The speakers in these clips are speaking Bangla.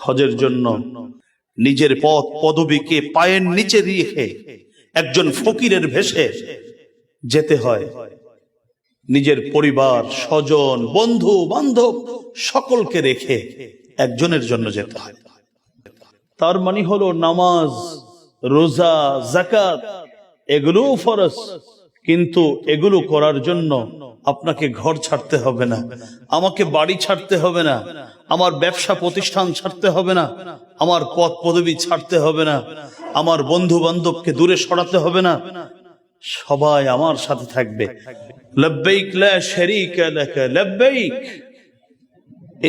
হজের জন্য নিজের পদ পদবীকে পায়ের নিচে রেখে একজন ফকিরের ভেষে যেতে হয়। নিজের পরিবার, স্বজন, বন্ধু বান্ধব সকলকে রেখে একজনের জন্য যেতে হয়। তার মানে হলো নামাজ, রোজা, যাকাত এগুলো ফরজ, কিন্তু এগুলো করার জন্য আপনাকে ঘর ছাড়তে হবে না, আমাকে বাড়ি ছাড়তে হবে না, আমার ব্যবসা প্রতিষ্ঠান ছাড়তে হবে না, আমার পদ পদবি ছাড়তে হবে না, আমার বন্ধু বান্ধবকে দূরে সরাতে হবে না, সবাই আমার সাথে থাকবে। লব্বাইক লা শারীকা লাক লব্বাইক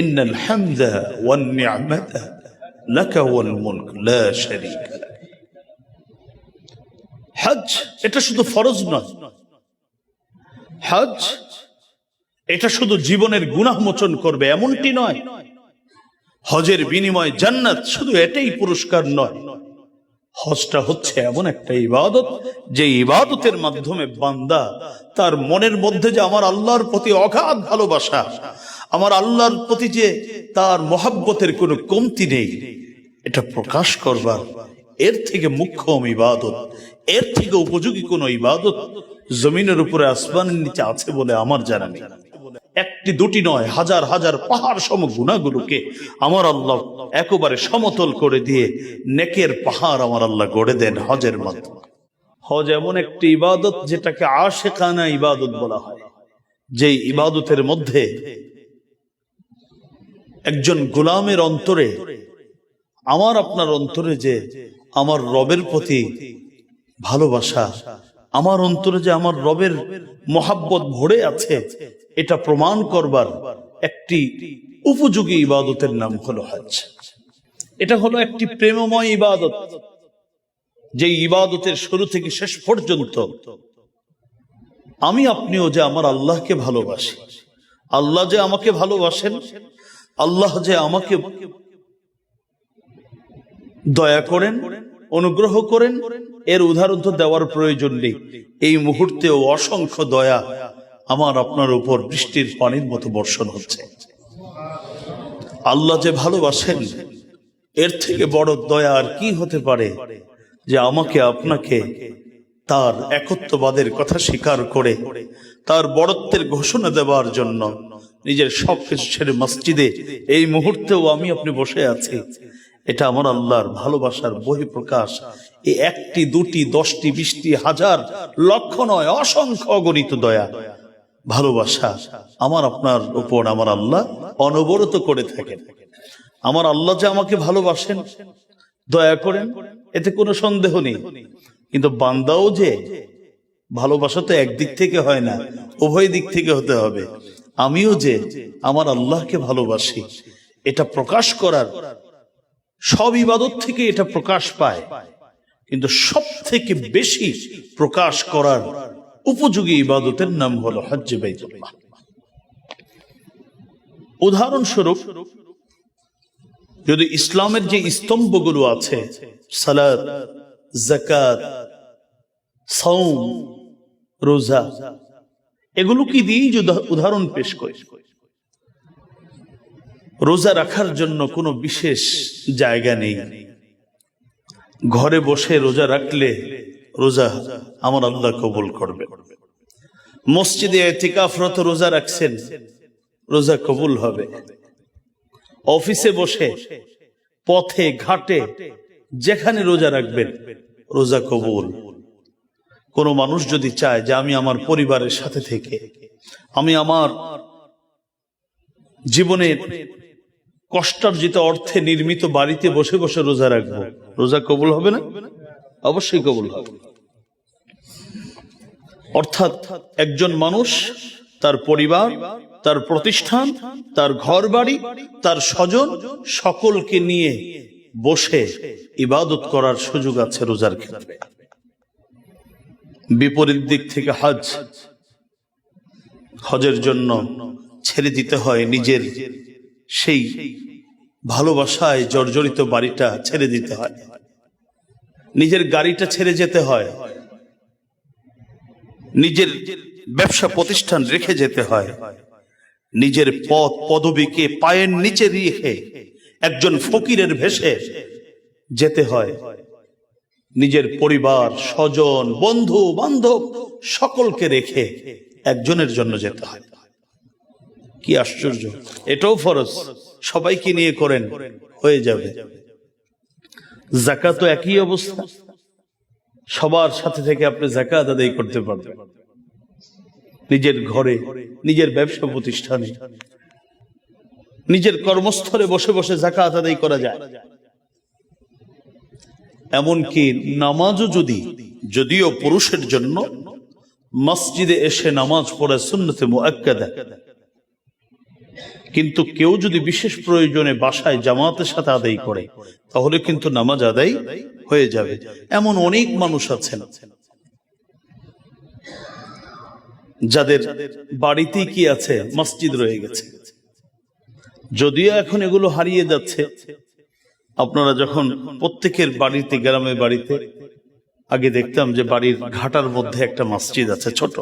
ইন্নাল হামদা ওয়ান নি'মাতা লাকা ওয়াল মুলক লা শারীকা লাক। হজ এটা শুধু ফরজ নয়, হজ এটা শুধু জীবনের গুনাহ মোচন করবে এমনটি নয়, হজের বিনিময় জান্নাত, শুধু এটাই পুরস্কার নয়। হজটা হচ্ছে এমন একটা ইবাদত যে ইবাদতের মাধ্যমে বান্দা তার মনের মধ্যে যে আমার আল্লাহর প্রতি অগাধ ভালোবাসা, আমার আল্লাহর প্রতি যে তার মহব্বতের কোনো কমতি নেই, এটা প্রকাশ করবার এর থেকে মুখ্যম ইবাদত, এর থেকে উপযোগী কোন ইবাদত জমিনের উপরে আসমানের নিচে আছে বলে আমার জানা নেই। একটি দুটি নয়, হাজার হাজার পাহাড় সম গুনাহগুলোকে আমার আল্লাহ একেবারে সমতল করে দিয়ে নেকের পাহাড় আমার আল্লাহ গড়ে দেন হজের মাধ্যমে। হজ এমন একটি ইবাদত যেটাকে আশিকানা ইবাদত বলা হয়, যে ইবাদতের মধ্যে একজন গোলামের অন্তরে, আমার আপনার অন্তরে যে আমার রবের প্রতি ভালোবাসা, আমার অন্তরে যে আমার রবের মহাব্বত ভরে আছে, এটা প্রমাণ করবার একটি উপযোগী ইবাদতের নাম হলো হজ। এটা হলো একটি প্রেমময় ইবাদত, যে ইবাদতের শুরু থেকে শেষ পর্যন্ত আমি আপনিও যে আমার আল্লাহকে ভালোবাসি, আল্লাহ যে আমাকে ভালোবাসেন, আল্লাহ যে আমাকে দয়া করেন, অনুগ্রহ করেন, এর উদাহরণ তো দেওয়ার প্রয়োজন নেই। এই মুহূর্তেও অসংখ্য দয়া আমার আপনার উপর বৃষ্টির পানির মতো বর্ষণ হচ্ছে। আল্লাহ যে ভালোবাসেন, এর থেকে বড় দয়া আর কি হতে পারে, যে আমাকে আপনাকে তার একত্ববাদের কথা স্বীকার করে তার বড়ত্বের ঘোষণা দেওয়ার জন্য নিজের সবকিছু ছেড়ে মসজিদে এই মুহূর্তেও আমি আপনি বসে আছি। এটা আমার আল্লাহর ভালোবাসার বহিঃপ্রকাশ। এই একটি দুটি 10টি 20টি হাজার লক্ষ নয়, অসংখ্য অগণিত দয়া ভালোবাসা আমার আপনার উপর আমার আল্লাহ অনবরত করে থাকেন। আমার আল্লাহ যে আমাকে ভালোবাসেন, দয়া করেন, এতে কোনো সন্দেহ নেই। কিন্তু বান্দাও যে ভালোবাসা তো একদিক থেকে হয় না, উভয় দিক থেকে হতে হবে। আমিও যে আমার আল্লাহকে ভালোবাসি, এটা প্রকাশ করার, সব ইবাদত থেকে এটা প্রকাশ পায়, কিন্তু সব থেকে বেশি প্রকাশ করার উপযোগী ইবাদতের নাম হলো হজ্জে বাইতুল্লাহ। উদাহরণস্বরূপ, যদি ইসলামের যে স্তম্ভগুলো আছে, সালাত, যাকাত, সাওম, রোজা, এগুলো কি দিয়ে উদাহরণ পেশ করে। রোজা রাখার জন্য কোনো বিশেষ জায়গা নেই, ঘরে বসে রোজা রাখলে রোজা আমার আল্লাহ কবুল করবে। মসজিদে ইতিকাফরত রোজা রাখছেন, রোজা কবুল হবে। অফিসে বসে, পথে ঘাটে, যেখানে রোজা রাখবেন রোজা কবুল। কোন মানুষ যদি চায় যে আমি আমার পরিবারের সাথে থেকে আমি আমার জীবনের কষ্টার্জিত অর্থে নির্মিত বাড়িতে বসে বসে রোজা রাখবো, রোজা কবুল হবে না? অবশ্যই কবুল হবে। অর্থাৎ একজন মানুষ তার পরিবার, তার প্রতিষ্ঠান, তার ঘর বাড়ি, তার স্বজন সকলকে নিয়ে বসে ইবাদত করার সুযোগ আছে রোজার ক্ষেত্রে। বিপরীত দিক থেকে হজ, হজের জন্য ছেড়ে দিতে হয় নিজের সেই ভালোবাসায় জর্জরিত বাড়িটা ছেড়ে দিতে হয়, নিজের গাড়িটা ছেড়ে যেতে হয়, নিজের ব্যবসা প্রতিষ্ঠান রেখে যেতে হয়, নিজের পদ পদবীকে পায়ের নিচে রেখে একজন ফকিরের ভেষে যেতে হয়, নিজের পরিবার, স্বজন, বন্ধু বান্ধব সকলকে রেখে একজনের জন্য যেতে হয়। কি আশ্চর্য! এটাও ফরজ, সবাইকে নিয়ে করেন, হয়ে যাবে। যাকাত তো একই অবস্থা, সবার সাথে থেকে আপনি যাকাত আদায় করতে পারবেন। নিজের ঘরে, নিজের ব্যবসা প্রতিষ্ঠানে, নিজের কর্মস্থলে বসে বসে যাকাত আদায় করা যায়। এমনকি নামাজও যদিও পুরুষের জন্য মসজিদে এসে নামাজ পড়া সুন্নতে মুআক্কাদা, কিন্তু কেউ যদি বিশেষ প্রয়োজনে বাসায় জামাতের সাথে আদায় করে তাহলে কিন্তু নামাজ আদায় হয়ে যাবে। এমন অনেক মানুষ আছেন যাদের বাড়িতেই কি আছে, মসজিদ রয়ে গেছে। যদিও এখন এগুলো হারিয়ে যাচ্ছে। আপনারা যখন প্রত্যেকের বাড়িতে, গ্রামে বাড়িতে আগে দেখতাম যে বাড়ির ঘাটার মধ্যে একটা মসজিদ আছে, ছোট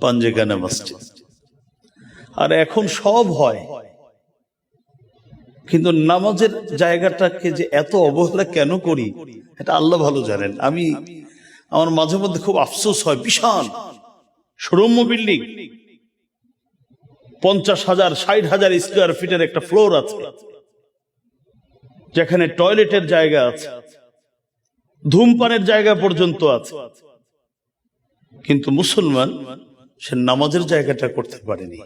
পাঞ্জেগানা মসজিদ। আর এখন সব হয়, কিন্তু নামাজের জায়গাটাকে যে এত অবহেলা কেন করি এটা আল্লাহ ভালো জানেন। আমার মাঝে মধ্যে খুব আফসোস হয়। বিশাল সুরম্য বিল্ডিং, 50,000 60,000 স্কোয়ার ফিটের একটা ফ্লোর আছে, যেখানে টয়লেটের জায়গা আছে, ধূমপানের জায়গা পর্যন্ত আছে, কিন্তু মুসলমান সে নামাজের জায়গাটা করতে পারেনি।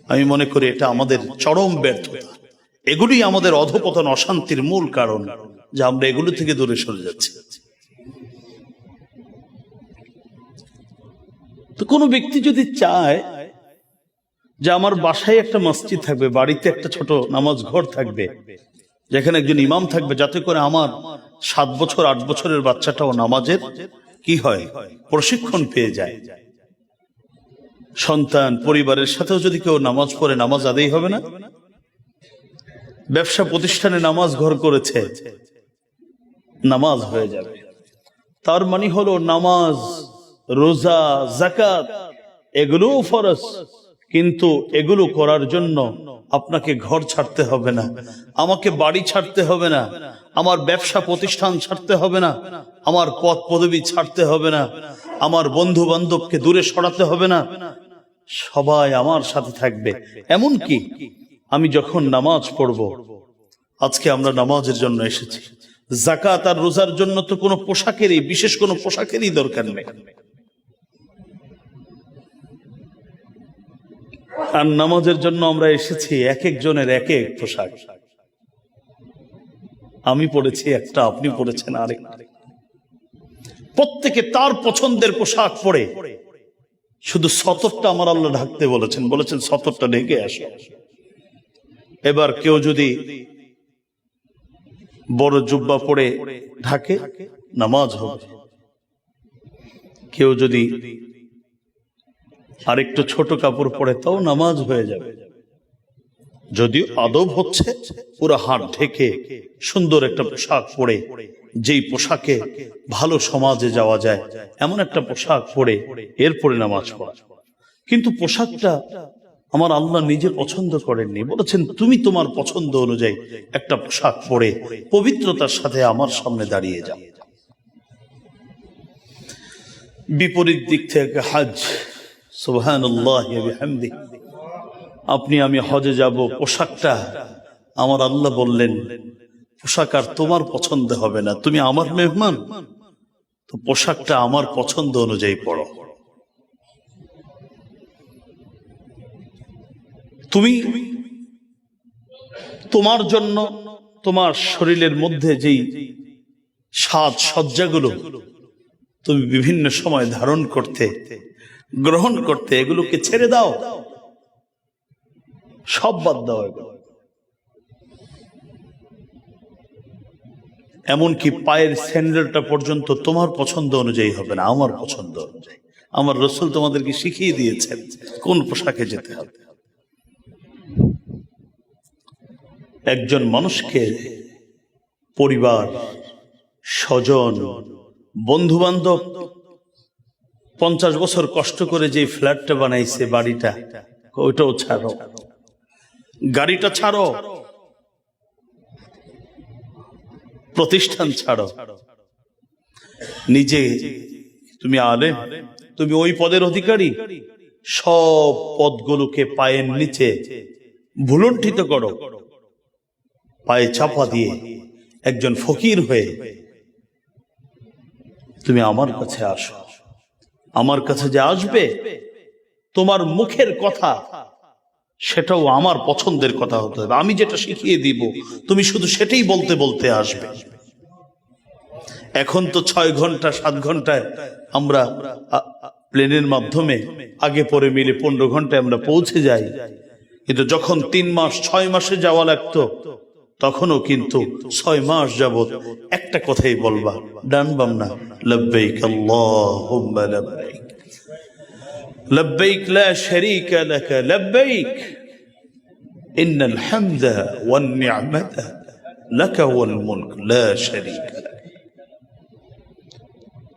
আমি মনে করি এটা আমাদের চরম ব্যর্থতা। এগুলি আমাদের অধপতন, অশান্তির মূল কারণ, যে আমরা এগুলো থেকে দূরে সরে যাচ্ছি। তো কোনো ব্যক্তি যদি চায় যে আমার বাসায় একটা মসজিদ থাকবে, বাড়িতে একটা ছোট নামাজ ঘর থাকবে, যেখানে একজন ইমাম থাকবে, যাতে করে আমার 7 বছর 8 বছরের বাচ্চাটাও নামাজের কি হয়, প্রশিক্ষণ পেয়ে যায়। সন্তান পরিবারের সাথেও যদি কেউ নামাজ পড়ে, নামাজ আদায় হবে না? ব্যবসা প্রতিষ্ঠানে নামাজ ঘর করেছে, নামাজ হয়ে যাবে। তার মানে হলো নামাজ, রোজা, যাকাত এগুলোও ফরজ, কিন্তু এগুলো করার জন্য আপনাকে ঘর ছাড়তে হবে না, আমাকে বাড়ি ছাড়তে হবে না, আমার ব্যবসা প্রতিষ্ঠান ছাড়তে হবে না, আমার পদ পদবি ছাড়তে হবে না, আমার বন্ধু বান্ধবকে দূরে সরাতে হবে না, সবাই আমার সাথে থাকবে। এমনকি আমি যখন নামাজ পড়ব, আজকে আমরা নামাজের জন্য এসেছি, যাকাত আর রোজার জন্য তো কোনো পোশাকেরই, বিশেষ কোনো পোশাকেরই দরকার নেই। আর নামাজের জন্য আমরা এসেছি, এক একজনের এক এক পোশাক। আমি পড়েছি একটা, আপনি পড়েছেন আরেক। প্রত্যেকে তার পছন্দের পোশাক পরে, শুধু সতরটা আমার আল্লাহ ঢাকতে বলেছেন সতরটা ঢেকে আসো। এবার কেউ যদি বড় জুব্বা পরে ঢাকে, নামাজ হবে। কেউ যদি আরেকটু ছোট কাপড় পরে, তাও নামাজ হয়ে যাবে। যদিও আদব হচ্ছে পুরো হাত ঢেকে সুন্দর একটা পোশাক পরে, যেই পোশাকে ভালো সমাজে যাওয়া যায় এমন একটা পোশাক পরে এরপরে নামাজ পড়া। কিন্তু পোশাকটা আমার আল্লাহ নিজে পছন্দ করেননি, বলেছেন তুমি তোমার পছন্দ অনুযায়ী একটা পোশাক পরে পবিত্রতার সাথে আমার সামনে দাঁড়িয়ে যাও। বিপরীত দিক থেকে হজ, সুবহানাল্লাহ ওয়া বিহামদিহি, আপনি আমি হজে যাব, পোশাকটা আমার আল্লাহ বললেন পোশাক আর তোমার পছন্দ হবে না, তুমি আমার মেহমান, তো পোশাকটা আমার পছন্দ অনুযায়ী পরো। তুমি তোমার জন্য তোমার শরীরের মধ্যে যেই সাজ সজ্জাগুলো তুমি বিভিন্ন সময় ধারণ করতে, গ্রহণ করতে, এগুলোকে ছেড়ে দাও, সব বাদ দাও। এমনকি পায়ের স্যান্ডেলটা পর্যন্ত তোমার পছন্দ অনুযায়ী হবে না, আমার পছন্দ অনুযায়ী। আমার রাসূল তোমাদেরকে শিখিয়ে দিয়েছেন কোন পোশাকে যেতে হবে। একজন মানুষকে পরিবার, স্বজন, বন্ধু বান্ধব 50 বছর কষ্ট করে যে ফ্ল্যাটটা বানাইছে, বাড়িটা, ওইটাও ছাড়ো, গাড়িটা ছাড়ো, প্রতিষ্ঠান ছাড়ো, নিজে তুমি আলেম, তুমি ওই পদের অধিকারী, সব পদগুলোকে পায়ের নিচে ভুলুণ্ঠিত করো, পায়ে চাপা দিয়ে একজন ফকির হয়ে তুমি আমার কাছে আসো। আমার কাছে যে আসবে, তোমার মুখের কথা সেটাও আমার পছন্দের কথা হতে হবে। আমি যেটা শিখিয়ে দিব তুমি শুধু সেটাই বলতে বলতে আসবে। এখন তো 6 ঘন্টা 7 ঘন্টায় আমরা প্লেনের মাধ্যমে আগে পরে মিলে 15 ঘন্টায় আমরা পৌঁছে যাই, কিন্তু যখন 3 মাস 6 মাসে যাওয়া লাগতো তখনও কিন্তু 6 মাস যাবত একটা কথাই বলবা, ডান বাম না, লব্বাইক আল্লাহুম্মা লব্বাইক লব্বাইক লা শারীকা লাক লব্বাইক ইন্নাল হামদা ওয়ান নি'মাতা লাকা ওয়াল মুলক লা শারীকা লাক।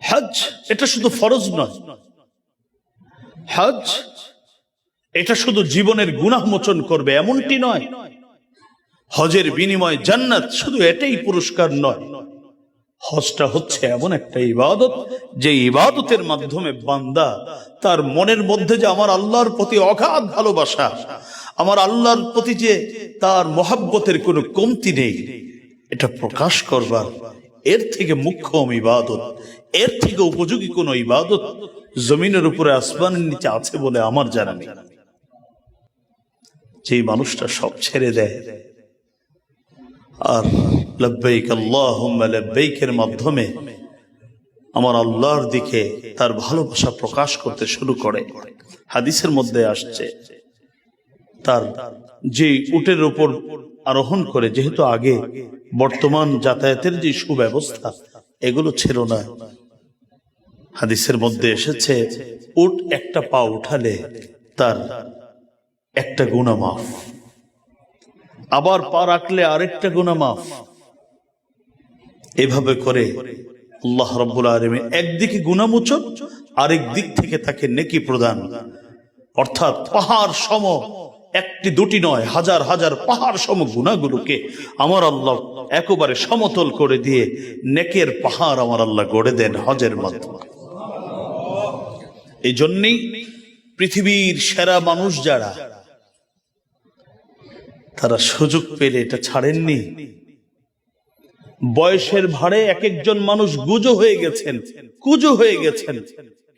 হজ এটা শুধু ফরজ নয়, হজ এটা শুধু জীবনের গুনাহ মোচন করবে এমনটি নয়, হজের বিনিময় জান্নাত, শুধু এটাই পুরস্কার নয়। হজটা হচ্ছে এমন একটা ইবাদত যে ইবাদতের মাধ্যমে বান্দা তার মনের মধ্যে যে আমার আল্লাহর প্রতি অগাধ ভালোবাসা, আমার আল্লাহর প্রতি যে তার মহব্বতের কোনো কমতি নেই, এটা প্রকাশ করবার এর থেকে মুখ্যম ইবাদত, এর থেকে উপযোগী কোন ইবাদত জমিনের উপরে আসমানের নিচে আছে বলে আমার জানা নেই। যে মানুষটা সব ছেড়ে দেয় আর লব্বাইক আল্লাহুম্মা লব্বাইকের মাধ্যমে আমার আল্লাহর দিকে তার ভালোবাসা প্রকাশ করতে শুরু করে, হাদিসের মধ্যে আসছে তার যে উটের উপর আরোহণ করে, যেহেতু আগে বর্তমান যাতায়াতের যে সুব্যবস্থা এগুলো ছিল না, হাদিসের মধ্যে এসেছে উট একটা পা উঠালে তার একটা গুনাহ মাফ, আবার পা রাখলে আরেকটা গুনাহ মাফ। এভাবে করে আল্লাহ রাব্বুল আলামিন একদিকে গুনাহ মোচন, আরেক দিক থেকে তাকে নেকি প্রদান, অর্থাৎ পাহাড় সম, একটি দুটি নয়, হাজার হাজার পাহাড় সম গুনাহগুলোকে আমার আল্লাহ একেবারে সমতল করে দিয়ে নেকের পাহাড় আমার আল্লাহ গড়ে দেন হজের মাধ্যমে। এই জন্যই পৃথিবীর সেরা মানুষ যারা, তারা সুযোগ পেলে এটা ছাড়েননি। বয়সের ভারে এক একজন মানুষ গুজো হয়ে গেছেন, কুজো হয়ে গেছেন,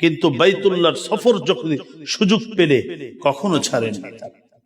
কিন্তু বাইতুল্লাহর সফর যখন সুযোগ পেলে কখনো ছাড়েননি।